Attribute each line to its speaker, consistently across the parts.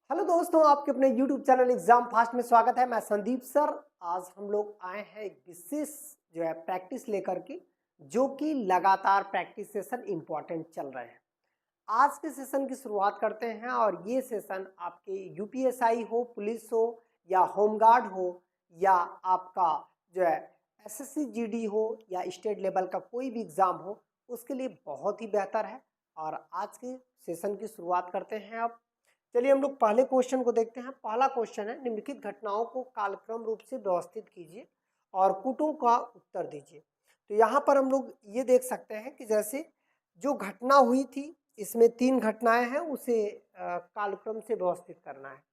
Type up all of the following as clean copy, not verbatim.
Speaker 1: Hello दोस्तों, आपके अपने YouTube चैनल एग्जाम फास्ट में स्वागत है। मैं संदीप सर। आज हम लोग आए हैं एक विशेष प्रैक्टिस लेकर के, जो कि लगातार प्रैक्टिस सेशन इम्पॉर्टेंट चल रहे हैं। आज के सेशन की शुरुआत करते हैं और ये सेशन आपके यूपीएसआई हो, पुलिस हो या होमगार्ड हो या आपका एसएससी जीडी हो या स्टेट लेवल का कोई भी एग्जाम हो, उसके लिए बहुत ही बेहतर है। और आज के सेशन की शुरुआत करते हैं। अब चलिए हम लोग पहले क्वेश्चन को देखते हैं। पहला क्वेश्चन है, निम्नलिखित घटनाओं को कालक्रम रूप से व्यवस्थित कीजिए और पुटों का उत्तर दीजिए। तो यहाँ पर हम लोग ये देख सकते हैं कि जैसे जो घटना हुई थी, इसमें 3 घटनाएं हैं, उसे कालक्रम से व्यवस्थित करना है।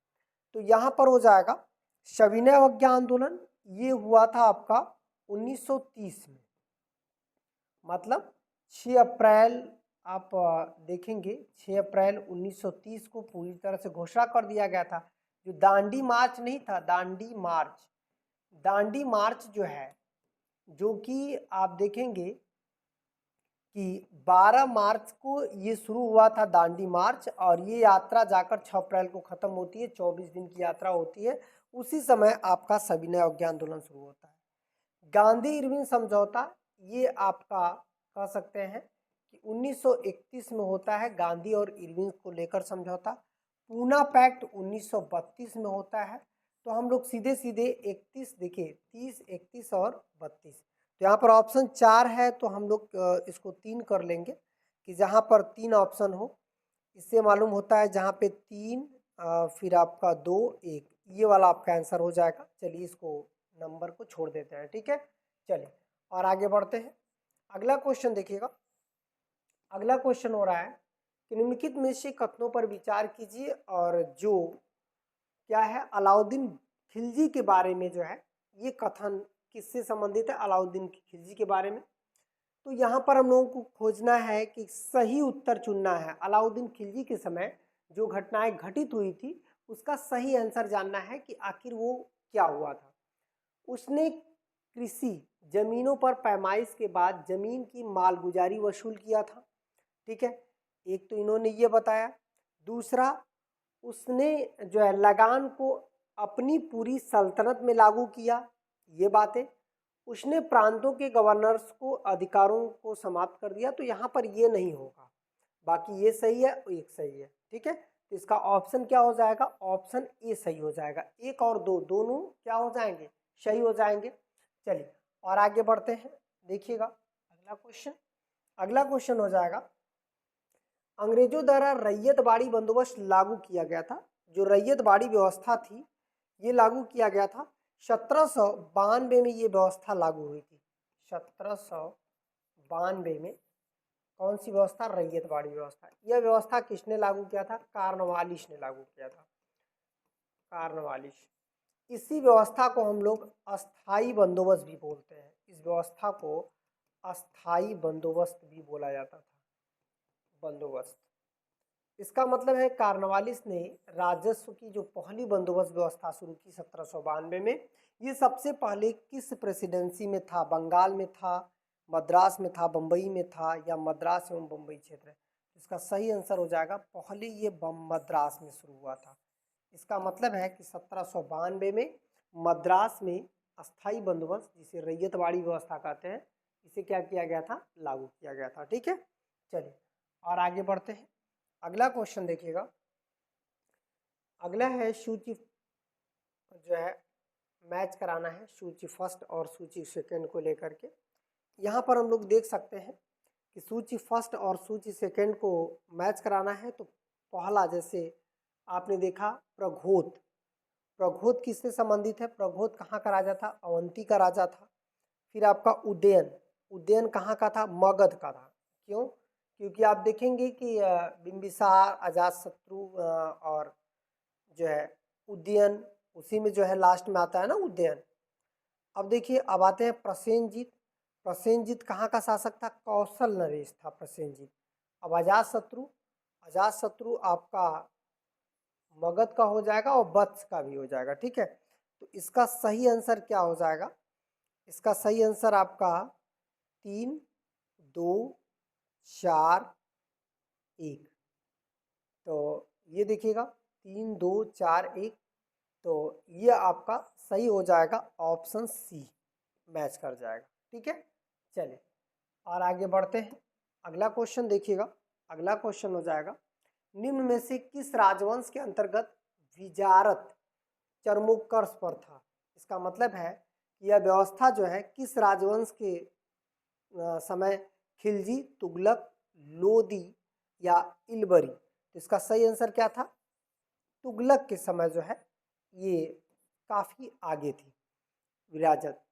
Speaker 1: तो यहाँ पर हो जाएगा सविनय अवज्ञा आंदोलन। ये हुआ था आपका 1930 में, मतलब 6 अप्रैल। आप देखेंगे 6 अप्रैल 1930 को पूरी तरह से घोषणा कर दिया गया था। जो दांडी मार्च नहीं था, दांडी मार्च जो है, जो कि आप देखेंगे कि 12 मार्च को ये शुरू हुआ था दांडी मार्च, और ये यात्रा जाकर 6 अप्रैल को खत्म होती है। 24 दिन की यात्रा होती है। उसी समय आपका सविनय अवज्ञा आंदोलन शुरू होता है। गांधी इरविन समझौता, ये आपका कह सकते हैं कि 1931 में होता है, गांधी और इरविन को लेकर समझौता। पूना पैक्ट 1932 में होता है। तो हम लोग सीधे सीधे 31, देखिए 30, 31 और 32। तो यहाँ पर ऑप्शन 4 है, तो हम लोग इसको 3 कर लेंगे कि जहाँ पर 3 ऑप्शन हो। इससे मालूम होता है जहाँ पे 3 फिर आपका 2, 1, ये वाला आपका आंसर हो जाएगा। चलिए इसको नंबर को छोड़ देते हैं, ठीक है। चलिए और आगे बढ़ते हैं। अगला क्वेश्चन देखिएगा। अगला क्वेश्चन हो रहा है कि निम्नलिखित में से कथनों पर विचार कीजिए, और जो क्या है, अलाउद्दीन खिलजी के बारे में जो है, ये कथन किससे संबंधित है, अलाउद्दीन खिलजी के बारे में। तो यहाँ पर हम लोगों को खोजना है कि सही उत्तर चुनना है। अलाउद्दीन खिलजी के समय जो घटनाएं घटित हुई थी, उसका सही आंसर जानना है कि आखिर वो क्या हुआ था। उसने कृषि जमीनों पर पैमाइश के बाद जमीन की मालगुजारी वसूल किया था, ठीक है। एक तो इन्होंने ये बताया। दूसरा, उसने लगान को अपनी पूरी सल्तनत में लागू किया, ये बातें। उसने प्रांतों के गवर्नर्स को अधिकारों को समाप्त कर दिया। तो यहाँ पर ये नहीं होगा, बाकी ये सही है और एक सही है, ठीक है। तो इसका ऑप्शन क्या हो जाएगा, ऑप्शन ए सही हो जाएगा। 1 और 2 दोनों क्या हो जाएंगे, सही हो जाएंगे। चलिए और आगे बढ़ते हैं। देखिएगा अगला क्वेश्चन हो जाएगा, अंग्रेजों द्वारा रैयतवाड़ी बंदोबस्त लागू किया गया था। जो रैयतवाड़ी व्यवस्था थी, ये लागू किया गया था 1792 में। ये व्यवस्था लागू हुई थी 1792 में। कौन सी व्यवस्था, रैयतवाड़ी व्यवस्था। यह व्यवस्था किसने लागू किया था, कार्नवालिस ने लागू किया था, कार्नवालिस। इसी व्यवस्था को हम लोग अस्थाई बंदोबस्त भी बोलते हैं। इस व्यवस्था को अस्थाई बंदोबस्त भी बोला जाता था, बंदोबस्त। इसका मतलब है कार्नवालिस ने राजस्व की जो पहली बंदोबस्त व्यवस्था शुरू की 1792 में। ये सबसे पहले किस प्रेसिडेंसी में था, बंगाल में था, मद्रास में था, बम्बई में था, या मद्रास एवं बम्बई क्षेत्र है। इसका सही आंसर हो जाएगा पहले ये मद्रास में शुरू हुआ था। इसका मतलब है कि 1792 में मद्रास में अस्थाई बंदोबस्त, जिसे रैयतवाड़ी व्यवस्था कहते हैं, इसे क्या किया गया था, लागू किया गया था, ठीक है। चलिए और आगे बढ़ते हैं। अगला क्वेश्चन देखिएगा। अगला है सूची, मैच कराना है सूची फर्स्ट और सूची सेकंड को लेकर के। यहाँ पर हम लोग देख सकते हैं कि सूची फर्स्ट और सूची सेकंड को मैच कराना है। तो पहला, जैसे आपने देखा, प्रघोत। प्रघोत किससे संबंधित है, प्रघोत कहाँ का राजा था, अवंती का राजा था। फिर आपका उदयन, उदयन कहाँ का था, मगध का था। क्यों, क्योंकि आप देखेंगे कि बिंबिसार, अजातशत्रु और उदयन, उसी में लास्ट में आता है ना, उदयन। अब देखिए, अब आते हैं प्रसेनजीत। प्रसेनजीत कहाँ का शासक था, कौशल नरेश था प्रसेनजीत। अब अजातशत्रु, अजातशत्रु आपका मगध का हो जाएगा और वत्स का भी हो जाएगा, ठीक है। तो इसका सही आंसर क्या हो जाएगा, इसका सही आंसर आपका 3, 2, 4, 1। तो ये देखिएगा 3, 2, 4, 1। तो ये आपका सही हो जाएगा, ऑप्शन सी मैच कर जाएगा। ठीक है, चलिए और आगे बढ़ते हैं। अगला क्वेश्चन देखिएगा। अगला क्वेश्चन हो जाएगा, निम्न में से किस राजवंश के अंतर्गत विजारत चरमोत्कर्ष पर था। इसका मतलब है कि यह व्यवस्था जो है किस राजवंश के समय, खिलजी, तुगलक, लोदी या इलबरी। तो इसका सही आंसर क्या था, तुगलक के समय जो है ये काफी आगे थी विराजत।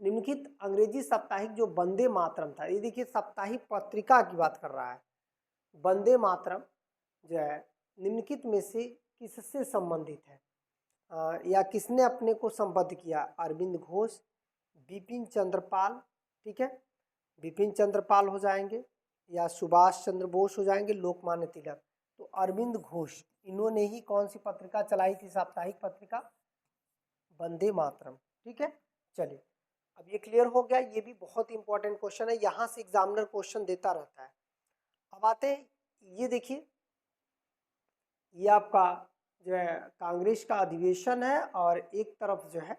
Speaker 1: निम्नलिखित अंग्रेजी साप्ताहिक जो वंदे मातरम था, ये देखिए साप्ताहिक पत्रिका की बात कर रहा है। वंदे मातरम जो है निम्नलिखित में से किससे संबंधित है, या किसने अपने को संबद्ध किया। अरविंद घोष, बिपिन चंद्र पाल, ठीक है, बिपिन चंद्र पाल हो जाएंगे, या सुभाष चंद्र बोस हो जाएंगे, लोकमान्य तिलक। तो अरविंद घोष, इन्होंने ही कौन सी पत्रिका चलाई थी, साप्ताहिक पत्रिका वंदे मातरम। ठीक है, चलिए अब ये क्लियर हो गया। ये भी बहुत इंपॉर्टेंट क्वेश्चन है, यहाँ से एग्जामिनर क्वेश्चन देता रहता है। अब आते हैं, ये देखिए ये आपका जो है कांग्रेस का अधिवेशन है और एक तरफ जो है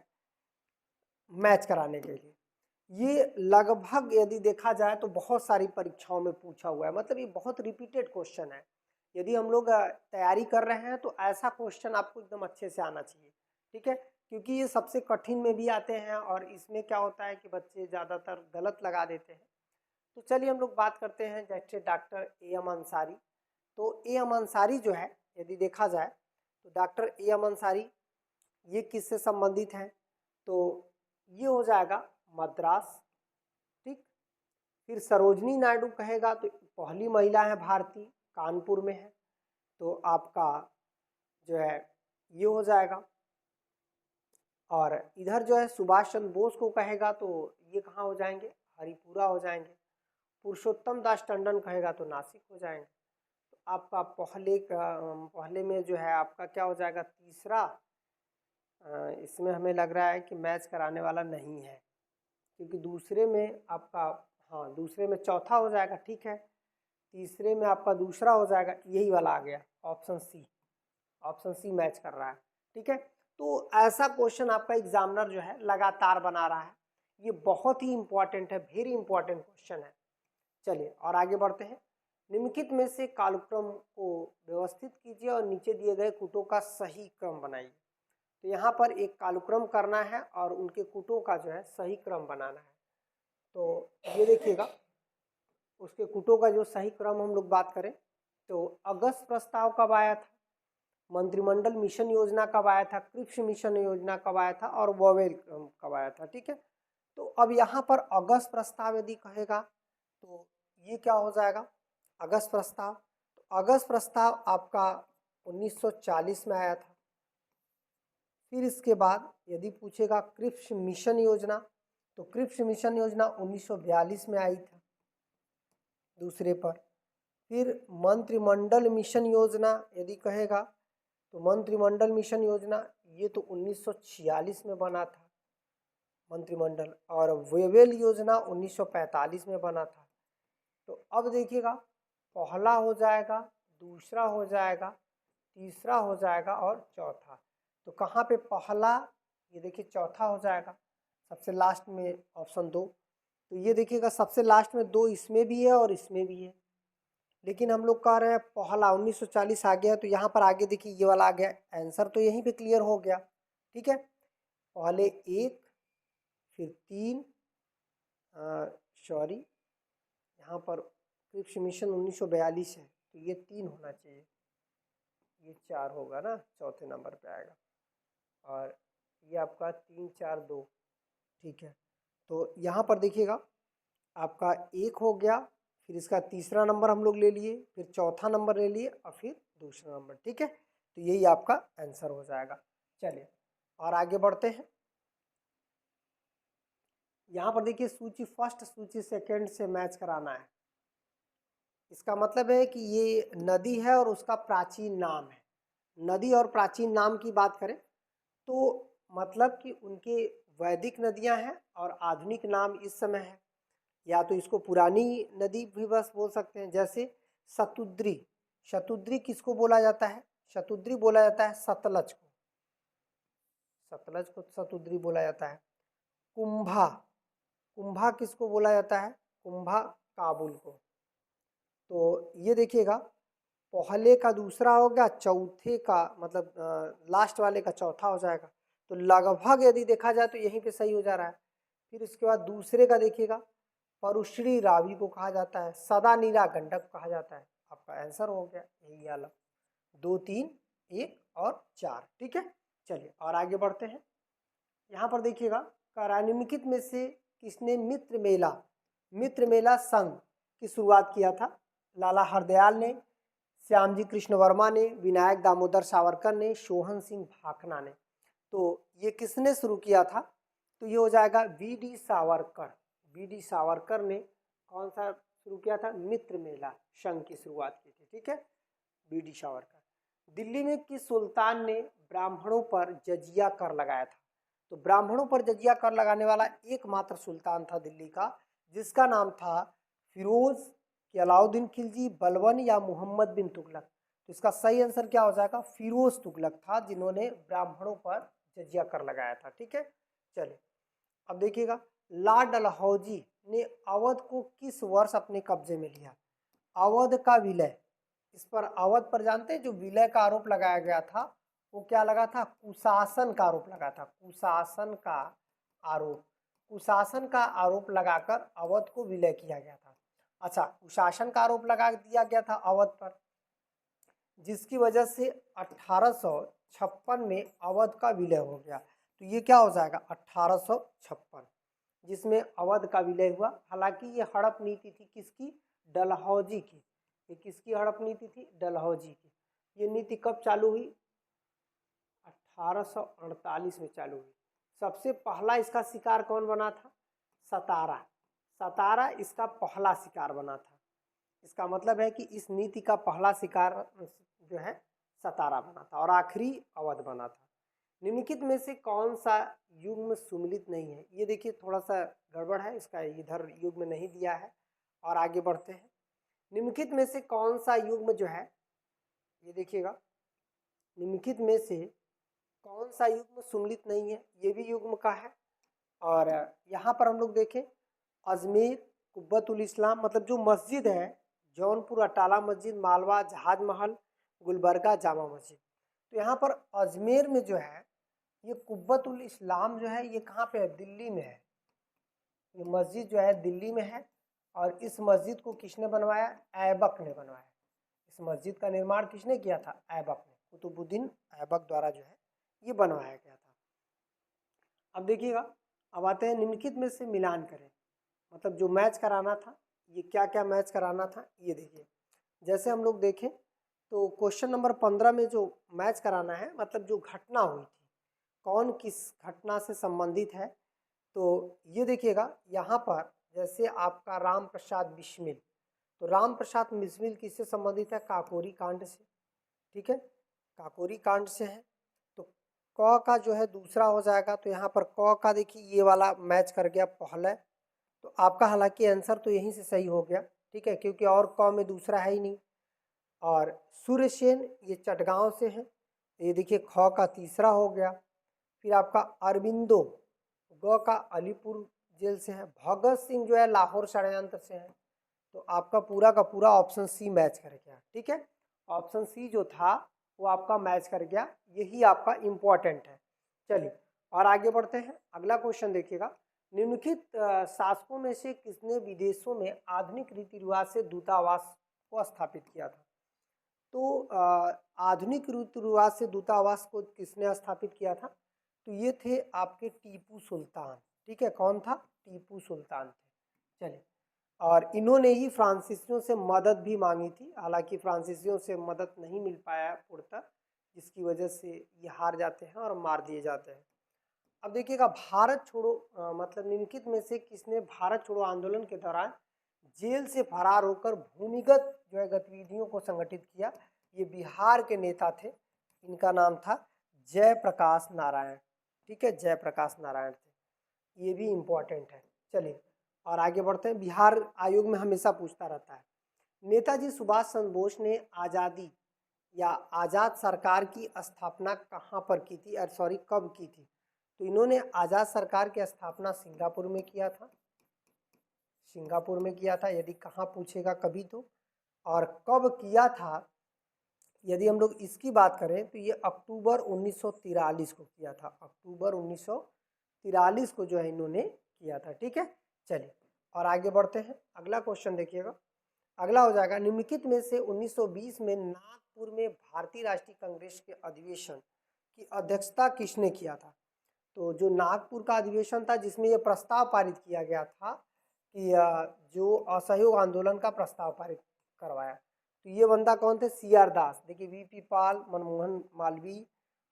Speaker 1: मैच कराने के लिए। ये लगभग यदि देखा जाए तो बहुत सारी परीक्षाओं में पूछा हुआ है, मतलब ये बहुत रिपीटेड क्वेश्चन है। यदि हम लोग तैयारी कर रहे हैं तो ऐसा क्वेश्चन आपको एकदम अच्छे से आना चाहिए। ठीक है, क्योंकि ये सबसे कठिन में भी आते हैं और इसमें क्या होता है कि बच्चे ज़्यादातर गलत लगा देते हैं। तो चलिए हम लोग बात करते हैं जैसे डॉक्टर A.M. अंसारी। तो A.M. अंसारी जो है यदि देखा जाए तो डॉक्टर A.M. अंसारी ये किससे संबंधित हैं, तो ये हो जाएगा मद्रास। ठीक, फिर सरोजनी नायडू कहेगा तो पहली महिला है भारतीय, कानपुर में है, तो आपका जो है ये हो जाएगा। और इधर जो है सुभाष चंद्र बोस को कहेगा तो ये कहाँ हो जाएंगे, हरिपुरा हो जाएंगे। पुरुषोत्तम दास टंडन कहेगा तो नासिक हो जाएंगे। तो आपका पहले में जो है आपका क्या हो जाएगा, तीसरा। इसमें हमें लग रहा है कि मैच कराने वाला नहीं है, क्योंकि दूसरे में आपका, हाँ दूसरे में चौथा हो जाएगा। ठीक है, तीसरे में आपका दूसरा हो जाएगा, यही वाला आ गया, option C. Option C match कर रहा है। ठीक है, तो ऐसा क्वेश्चन आपका एग्जामिनर जो है लगातार बना रहा है। ये बहुत ही इंपॉर्टेंट है, वेरी इंपॉर्टेंट क्वेश्चन है। चलिए और आगे बढ़ते हैं। निम्नलिखित में से कालक्रम को व्यवस्थित कीजिए और नीचे दिए गए कूटों का सही क्रम बनाइए। तो यहाँ पर एक कालक्रम करना है और उनके कूटों का जो है सही क्रम बनाना है। तो ये देखिएगा, उसके कूटों का जो सही क्रम हम लोग बात करें तो अगस्त प्रस्ताव कब आया था, मंत्रिमंडल मिशन योजना कब आया था, क्रिप्स मिशन योजना कब आया था, और वोवेल कब आया था। ठीक है, तो अब यहाँ पर अगस्त प्रस्ताव यदि कहेगा तो ये क्या हो जाएगा, अगस्त प्रस्ताव। तो अगस्त प्रस्ताव आपका 1940 में आया था। फिर इसके बाद यदि पूछेगा क्रिप्स मिशन योजना, तो क्रिप्स मिशन योजना 1942 में आई था दूसरे पर। फिर मंत्रिमंडल मिशन योजना यदि कहेगा तो मंत्रिमंडल मिशन योजना ये तो 1946 में बना था मंत्रिमंडल, और वेवेल योजना 1945 में बना था। तो अब देखिएगा, पहला हो जाएगा, दूसरा हो जाएगा, तीसरा हो जाएगा और चौथा। तो कहाँ पे पहला, ये देखिए चौथा हो जाएगा सबसे लास्ट में, ऑप्शन 2। तो ये देखिएगा सबसे लास्ट में 2 इसमें भी है और इसमें भी है, लेकिन हम लोग कह रहे हैं पहला 1940 आ गया, तो यहाँ पर आगे देखिए ये वाला आ गया, आंसर तो यहीं पे क्लियर हो गया। ठीक है, पहले 1 फिर 3, सॉरी यहाँ पर क्रिप्स मिशन 1942 है तो ये 3 होना चाहिए, ये 4 होगा ना, चौथे नंबर पे आएगा, और ये आपका 3, 4, 2। ठीक है, तो यहाँ पर देखिएगा आपका 1 हो गया, फिर इसका तीसरा नंबर हम लोग ले लिए, फिर चौथा नंबर ले लिए और फिर दूसरा नंबर। ठीक है, तो यही आपका आंसर हो जाएगा। चलिए और आगे बढ़ते हैं। यहाँ पर देखिए सूची फर्स्ट सूची सेकंड से मैच कराना है। इसका मतलब है कि ये नदी है और उसका प्राचीन नाम है। नदी और प्राचीन नाम की बात करें तो मतलब कि उनके वैदिक नदियां हैं और आधुनिक नाम इस समय है, या तो इसको पुरानी नदी भी बस बोल सकते हैं, जैसे शतुद्री। शतुद्री किसको बोला जाता है, शतुद्री बोला जाता है सतलज को, सतलज को शतुद्री बोला जाता है। कुंभा, कुंभा किसको बोला जाता है? कुंभा काबुल को। तो ये देखिएगा पहले का दूसरा हो गया, चौथे का मतलब लास्ट वाले का चौथा हो जाएगा। तो लगभग यदि देखा जाए तो यहीं पे सही हो जा रहा है। फिर उसके बाद दूसरे का देखिएगा परुश्री रावी को कहा जाता है, सदा नीला गंडक कहा जाता है। आपका आंसर हो गया यही वाला 2, 3, 1 और 4। ठीक है, चलिए और आगे बढ़ते हैं। यहाँ पर देखिएगा निम्नलिखित में से किसने मित्र मेला संघ की शुरुआत किया था? लाला हरदयाल ने, श्यामजी कृष्ण वर्मा ने, विनायक दामोदर सावरकर ने, सोहन सिंह भाखना ने। तो ये किसने शुरू किया था? तो ये हो जाएगा वी.डी. सावरकर। वी.डी. सावरकर ने कौन सा शुरू किया था? मित्र मेला संघ की शुरुआत की थी। ठीक है, वी.डी. सावरकर। दिल्ली में किस सुल्तान ने ब्राह्मणों पर जजिया कर लगाया था? तो ब्राह्मणों पर जजिया कर लगाने वाला एकमात्र सुल्तान था दिल्ली का, जिसका नाम था फिरोज कि अलाउद्दीन खिलजी, बलबन या मोहम्मद बिन तुगलक। तो इसका सही आंसर क्या हो जाएगा? फिरोज तुगलक था जिन्होंने ब्राह्मणों पर जजिया कर लगाया था। ठीक है, चलिए अब देखिएगा ला डलहौजी ने अवध को किस वर्ष अपने कब्जे में लिया? अवध का विलय, इस पर अवध पर जानते हैं जो विलय का आरोप लगाया गया था वो क्या लगा था? कुशासन का आरोप लगा था। कुशासन का आरोप, कुशासन का आरोप लगाकर अवध को विलय किया गया था। अच्छा, कुशासन का आरोप लगा दिया गया था अवध पर, जिसकी वजह से 1856 में अवध का विलय हो गया। तो ये क्या हो जाएगा? 1856, जिसमें अवध का विलय हुआ। हालांकि ये हड़प नीति थी किसकी? डलहौजी की। ये किसकी हड़प नीति थी? डलहौजी की। ये नीति कब चालू हुई? 1848 में चालू हुई। सबसे पहला इसका शिकार कौन बना था? सतारा। सतारा इसका पहला शिकार बना था। इसका मतलब है कि इस नीति का पहला शिकार जो है सतारा बना था और आखिरी अवध बना था। निम्नलिखित में से कौन सा युग्म सुमिलित नहीं है? ये देखिए थोड़ा सा गड़बड़ है, इसका इधर युग्म नहीं दिया है। और आगे बढ़ते हैं। निम्नलिखित में से कौन सा युग्म जो है, ये देखिएगा निम्नलिखित में से कौन सा युग्म सुमिलित नहीं है? ये भी युग्म का है। और यहाँ पर हम लोग देखें अजमेर, कुब्बतुल इस्लाम मतलब जो मस्जिद है, जौनपुर अटाला मस्जिद, मालवा जहाज महल, गुलबर्गा जामा मस्जिद। तो यहाँ पर अजमेर में जो है ये कुब्बतुल इस्लाम जो है ये कहाँ पे है? दिल्ली में है। ये मस्जिद जो है दिल्ली में है और इस मस्जिद को किसने बनवाया? ऐबक ने बनवाया। इस मस्जिद का निर्माण किसने किया था? ऐबक ने, कुतुबुद्दीन ऐबक द्वारा जो है ये बनवाया गया था। अब देखिएगा, अब आते हैं निम्नलिखित में से मिलान करें, मतलब जो मैच कराना था, ये क्या क्या मैच कराना था ये देखिए। जैसे हम लोग देखें तो क्वेश्चन नंबर 15 में जो मैच कराना है मतलब जो घटना हुई थी, कौन किस घटना से संबंधित है। तो ये देखिएगा यहाँ पर जैसे आपका राम प्रसाद बिस्मिल, तो राम प्रसाद बिस्मिल किससे संबंधित है? काकोरी कांड से। ठीक है, काकोरी कांड से है। तो क का जो है दूसरा हो जाएगा, तो यहाँ पर क का देखिए ये वाला मैच कर गया पहले। तो आपका हालांकि आंसर तो यहीं से सही हो गया। ठीक है, क्योंकि और क में दूसरा है ही नहीं। और सूर्यसेन ये चटगांव से है, ये देखिए ख का तीसरा हो गया। फिर आपका अरविंदो ग का अलीपुर जेल से है। भगत सिंह जो है लाहौर षड्यंत्र से है। तो आपका पूरा का पूरा ऑप्शन सी मैच कर गया। ठीक है, ऑप्शन सी जो था वो आपका मैच कर गया, यही आपका इम्पोर्टेंट है। चलिए और आगे बढ़ते हैं। अगला क्वेश्चन देखिएगा, निम्नलिखित शासकों में से किसने विदेशों में आधुनिक रीति रिवाज से दूतावास को स्थापित किया था? तो आधुनिक रीति रिवाज से दूतावास को किसने स्थापित किया था? तो ये थे आपके टीपू सुल्तान। ठीक है, कौन था? टीपू सुल्तान थे। चलिए, और इन्होंने ही फ्रांसीसियों से मदद भी मांगी थी, हालांकि फ्रांसीसियों से मदद नहीं मिल पाया पूर्णतः, जिसकी वजह से ये हार जाते हैं और मार दिए जाते हैं। अब देखिएगा भारत छोड़ो मतलब निम्नलिखित में से किसने भारत छोड़ो आंदोलन के दौरान जेल से फरार होकर भूमिगत जो है गतिविधियों को संगठित किया? ये बिहार के नेता थे, इनका नाम था जयप्रकाश नारायण। ठीक है, जयप्रकाश नारायण थे, ये भी इम्पोर्टेंट है। चलिए और आगे बढ़ते हैं। बिहार आयोग में हमेशा पूछता रहता है, नेताजी सुभाष चंद्र बोस ने आज़ादी या आज़ाद सरकार की स्थापना कहाँ पर की थी, सॉरी कब की थी? तो इन्होंने आज़ाद सरकार की स्थापना सिंगापुर में किया था, सिंगापुर में किया था, यदि कहाँ पूछेगा कभी तो। और कब किया था, यदि हम लोग इसकी बात करें तो ये अक्टूबर 1943 को किया था, अक्टूबर 1943 को जो है इन्होंने किया था। ठीक है, चलिए और आगे बढ़ते हैं। अगला क्वेश्चन देखिएगा, अगला हो जाएगा निम्नलिखित में से 1920 में नागपुर में भारतीय राष्ट्रीय कांग्रेस के अधिवेशन की अध्यक्षता किसने किया था? तो जो नागपुर का अधिवेशन था जिसमें यह प्रस्ताव पारित किया गया था कि जो असहयोग आंदोलन का प्रस्ताव पारित करवाया, तो ये बंदा कौन थे? सीआर दास। देखिए वीपी पाल, मनमोहन मालवीय,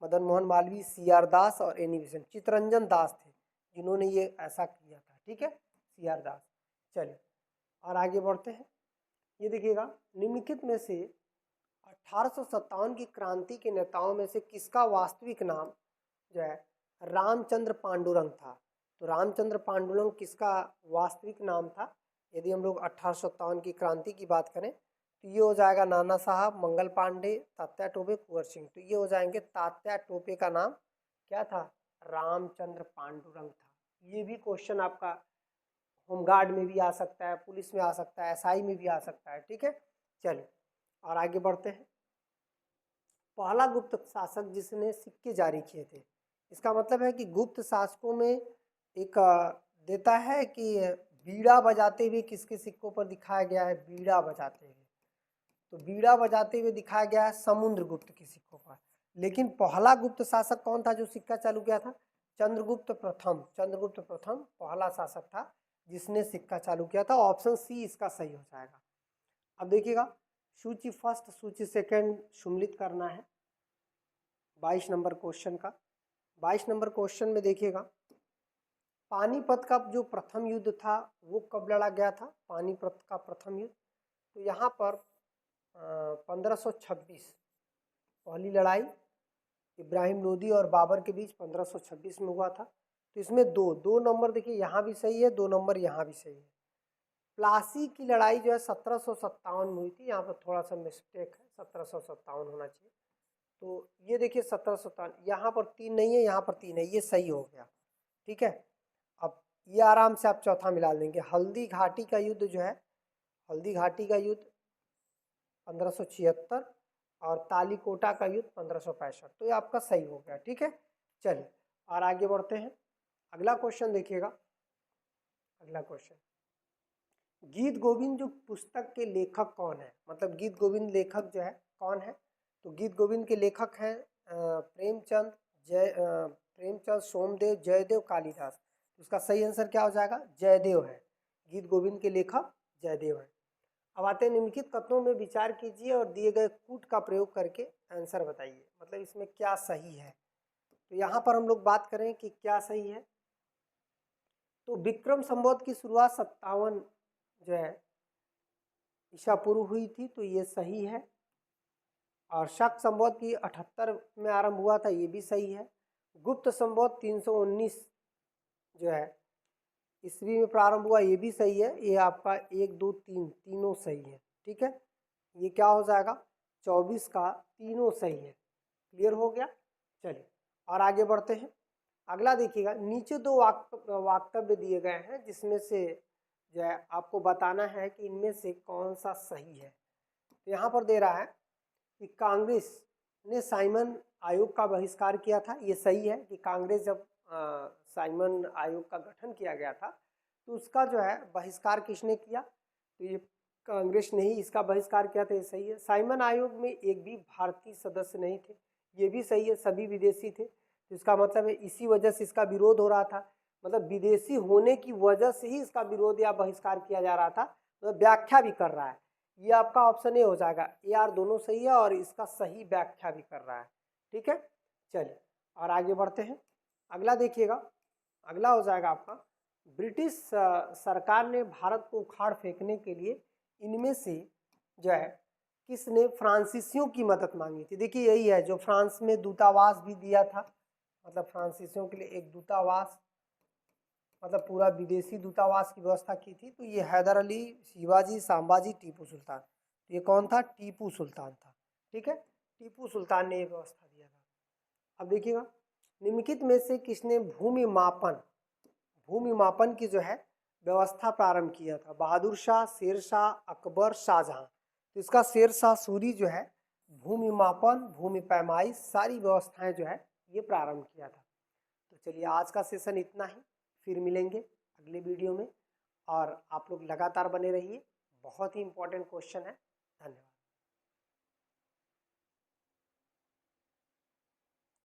Speaker 1: मदन मोहन मालवीय, सीआर दास और एनी बेसेंट, चित्तरंजन दास थे जिन्होंने ये ऐसा किया था। ठीक है, सीआर दास। चलिए और आगे बढ़ते हैं। ये देखिएगा निम्नलिखित में से 1857 की क्रांति के नेताओं में से किसका वास्तविक नाम जो है रामचंद्र पांडुरंग था? तो रामचंद्र पांडुरंग किसका वास्तविक नाम था? यदि हम लोग 1857 की क्रांति की बात करें तो ये हो जाएगा नाना साहब, मंगल पांडे, तात्या टोपे, कुंवर सिंह। तो ये हो जाएंगे, तात्या टोपे का नाम क्या था? रामचंद्र पांडुरंग था। ये भी क्वेश्चन आपका होमगार्ड में भी आ सकता है, पुलिस में आ सकता है, एसआई में भी आ सकता है। ठीक है, चलिए और आगे बढ़ते हैं। पहला गुप्त शासक जिसने सिक्के जारी किए थे, इसका मतलब है कि गुप्त शासकों में एक देता है कि बीड़ा बजाते हुए किसके सिक्कों पर दिखाया गया है? बीड़ा बजाते हुए, तो बीड़ा बजाते हुए दिखाया गया है समुद्रगुप्त के सिक्कों पर। लेकिन पहला गुप्त शासक कौन था जो सिक्का चालू किया था? चंद्रगुप्त प्रथम। चंद्रगुप्त प्रथम पहला शासक था जिसने सिक्का चालू किया था। ऑप्शन सी इसका सही हो जाएगा। अब देखिएगा सूची फर्स्ट सूची सेकंड सम्मिलित करना है 22 नंबर क्वेश्चन का। 22 नंबर क्वेश्चन में देखिएगा पानीपत का जो प्रथम युद्ध था वो कब लड़ा गया था? पानीपत का प्रथम युद्ध, तो यहाँ पर 1526 पहली लड़ाई इब्राहिम लोदी और बाबर के बीच 1526 में हुआ था। तो इसमें दो नंबर देखिए यहाँ भी सही है, 2 नंबर यहाँ भी सही है। प्लासी की लड़ाई जो है 1757 में हुई थी, यहाँ पर थोड़ा सा मिस्टेक है, 1757 होना चाहिए। तो ये देखिए 1757, यहाँ पर 3 नहीं है, यहाँ पर 3 है, ये सही हो गया। ठीक है, अब ये आराम से आप चौथा मिला लेंगे। हल्दी घाटी का युद्ध जो है, हल्दी घाटी का युद्ध 1576 और तालीकोटा का युद्ध 1565, तो ये आपका सही हो गया। ठीक है, चलिए और आगे बढ़ते हैं। अगला क्वेश्चन देखिएगा, अगला क्वेश्चन, गीत गोविंद जो पुस्तक के लेखक कौन है? मतलब गीत गोविंद लेखक जो है कौन है? तो गीत गोविंद के लेखक हैं प्रेमचंद, प्रेमचंद, सोमदेव, जयदेव, कालिदास। तो उसका सही आंसर क्या हो जाएगा? जयदेव है। गीत गोविंद के लेखक जयदेव है। अब आते हैं निम्नलिखित कथनों में विचार कीजिए और दिए गए कूट का प्रयोग करके आंसर बताइए, मतलब इसमें क्या सही है। तो यहाँ पर हम लोग बात करें कि क्या सही है, तो विक्रम संवत की शुरुआत 57 जो है ईसा पूर्व हुई थी, तो ये सही है। और शक संवत की 78 में आरंभ हुआ था, ये भी सही है। गुप्त संवत 319 जो है ईस्वी में प्रारंभ हुआ, ये भी सही है। ये आपका 1 2 3 तीनों सही है। ठीक है, ये क्या हो जाएगा? 24 का तीनों सही है। क्लियर हो गया, चलिए और आगे बढ़ते हैं। अगला देखिएगा, नीचे 2 वक्तव्य दिए गए हैं जिसमें से जो है आपको बताना है कि इनमें से कौन सा सही है। तो यहाँ पर दे रहा है कि कांग्रेस ने साइमन आयोग का बहिष्कार किया था, ये सही है कि कांग्रेस जब साइमन आयोग का गठन किया गया था तो उसका जो है बहिष्कार किसने किया? तो ये कांग्रेस ने ही इसका बहिष्कार किया था, ये सही है। साइमन आयोग में एक भी भारतीय सदस्य नहीं थे, ये भी सही है, सभी विदेशी थे। तो इसका मतलब है इसी वजह से इसका विरोध हो रहा था, मतलब विदेशी होने की वजह से ही इसका विरोध या बहिष्कार किया जा रहा था, मतलब व्याख्या भी कर रहा है। ये आपका ऑप्शन ए हो जाएगा, ए आर दोनों सही है और इसका सही व्याख्या भी कर रहा है। ठीक है, चलिए और आगे बढ़ते हैं। अगला देखिएगा, अगला हो जाएगा आपका ब्रिटिश सरकार ने भारत को उखाड़ फेंकने के लिए इनमें से जो है किसने फ्रांसीसियों की मदद मांगी थी? देखिए यही है जो फ्रांस में दूतावास भी दिया था, मतलब फ्रांसीसियों के लिए एक दूतावास, मतलब पूरा विदेशी दूतावास की व्यवस्था की थी। तो ये हैदर अली, शिवाजी, संभाजी, टीपू सुल्तान। तो ये कौन था? टीपू सुल्तान था। ठीक है, टीपू सुल्तान ने ये व्यवस्था दिया था। अब देखिएगा, निम्नलिखित में से किसने भूमि मापन की जो है व्यवस्था प्रारंभ किया था? बहादुर शाह, शेर शाह, अकबर, शाहजहां। तो इसका शेर शाह सूरी जो है भूमि मापन, भूमि पैमाई सारी व्यवस्थाएं जो है ये प्रारंभ किया था। तो चलिए आज का सेशन इतना ही, फिर मिलेंगे अगले वीडियो में और आप लोग लगातार बने रहिए, बहुत ही इंपॉर्टेंट क्वेश्चन है। धन्यवाद।